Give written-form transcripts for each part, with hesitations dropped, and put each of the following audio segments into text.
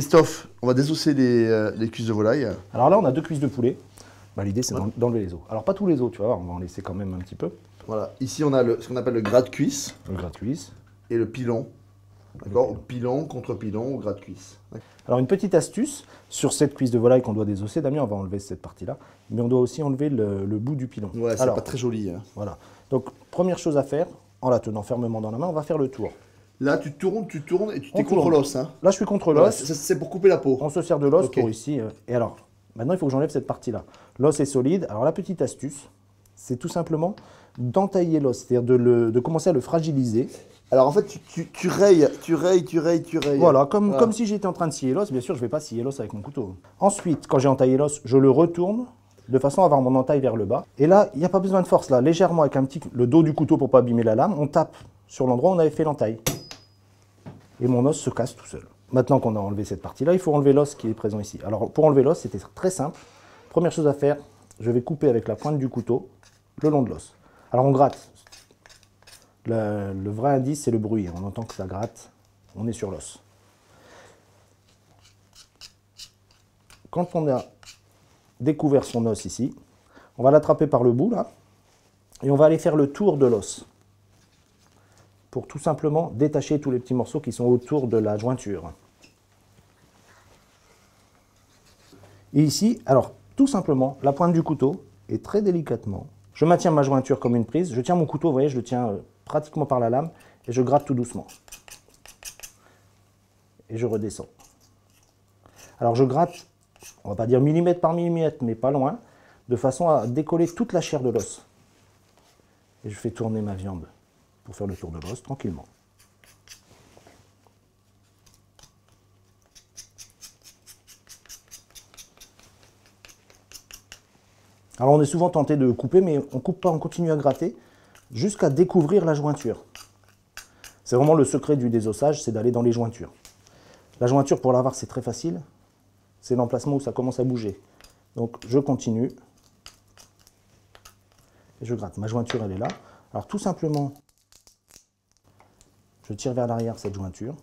Christophe, on va désosser les cuisses de volaille. Alors là, on a 2 cuisses de poulet. Bah, l'idée, c'est d'enlever les os. Alors, pas tous les os, tu vois, on va en laisser quand même un petit peu. Voilà, ici on a ce qu'on appelle le gras de cuisse. Le gras de cuisse. Et le pilon. D'accord, pilon contre pilon au gras de cuisse. Alors, une petite astuce, sur cette cuisse de volaille qu'on doit désosser, Damien, on va enlever cette partie-là, mais on doit aussi enlever le bout du pilon. Ouais, c'est pas très joli. Hein. Voilà. Donc, première chose à faire, en la tenant fermement dans la main, on va faire le tour. Là, tu tournes et tu t'es contre l'os. Hein. Là, je suis contre l'os. Voilà, c'est pour couper la peau. On se sert de l'os pour ici. Et alors, maintenant, il faut que j'enlève cette partie-là. L'os est solide. Alors, la petite astuce, c'est tout simplement d'entailler l'os, c'est-à-dire de commencer à le fragiliser. Alors, en fait, tu rayes. Voilà, comme si j'étais en train de scier l'os. Bien sûr, je ne vais pas scier l'os avec mon couteau. Ensuite, quand j'ai entaillé l'os, je le retourne de façon à avoir mon entaille vers le bas. Et là, il n'y a pas besoin de force. Là, légèrement, avec le dos du couteau pour ne pas abîmer la lame, on tape sur l'endroit où on avait fait l'entaille. Et mon os se casse tout seul. Maintenant qu'on a enlevé cette partie-là, il faut enlever l'os qui est présent ici. Alors, pour enlever l'os, c'était très simple. Première chose à faire, je vais couper avec la pointe du couteau le long de l'os. Alors, on gratte. Le vrai indice, c'est le bruit. On entend que ça gratte. On est sur l'os. Quand on a découvert son os ici, on va l'attraper par le bout, là, et on va aller faire le tour de l'os, pour tout simplement détacher tous les petits morceaux qui sont autour de la jointure. Et ici, alors, tout simplement, la pointe du couteau, et très délicatement, je maintiens ma jointure comme une prise, je tiens mon couteau, vous voyez, je le tiens pratiquement par la lame, et je gratte tout doucement. Et je redescends. Alors je gratte, on va pas dire millimètre par millimètre, mais pas loin, de façon à décoller toute la chair de l'os. Et je fais tourner ma viande pour faire le tour de l'os tranquillement. Alors on est souvent tenté de couper, mais on ne coupe pas, on continue à gratter jusqu'à découvrir la jointure. C'est vraiment le secret du désossage, c'est d'aller dans les jointures. La jointure, pour l'avoir, c'est très facile. C'est l'emplacement où ça commence à bouger. Donc je continue et je gratte. Ma jointure, elle est là. Alors tout simplement, je tire vers l'arrière cette jointure.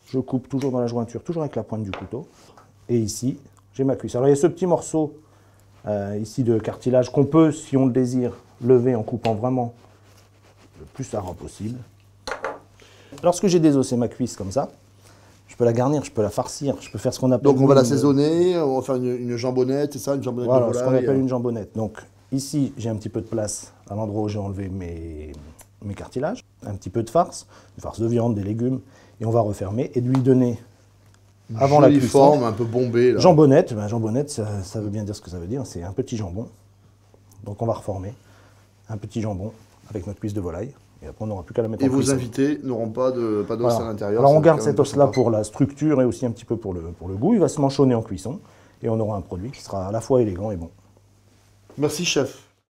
Je coupe toujours dans la jointure, toujours avec la pointe du couteau. Et ici, j'ai ma cuisse. Alors il y a ce petit morceau ici de cartilage qu'on peut, si on le désire, lever en coupant vraiment le plus rare possible. Lorsque j'ai désossé ma cuisse comme ça, je peux la garnir, je peux la farcir, je peux faire ce qu'on appelle... Donc on va l'assaisonner, on va faire une jambonnette, c'est ça, une jambonnette voilà, de volaille. Ce qu'on appelle une jambonnette. Donc ici, j'ai un petit peu de place à l'endroit où j'ai enlevé mes cartilages, un petit peu de farce, une farce de viande, des légumes, et on va refermer et lui donner, avant la cuisson, forme un peu bombée. Là. Jambonnette, ben, jambonnette, ça veut bien dire ce que ça veut dire, c'est un petit jambon. Donc on va reformer un petit jambon avec notre cuisse de volaille. Et après, on n'aura plus qu'à la mettre en cuisson. Et vos invités n'auront pas d'os voilà. À l'intérieur. Alors, on garde cet os-là pour la structure et aussi un petit peu pour le goût. Il va se mâchonner en cuisson et on aura un produit qui sera à la fois élégant et bon. Merci, chef.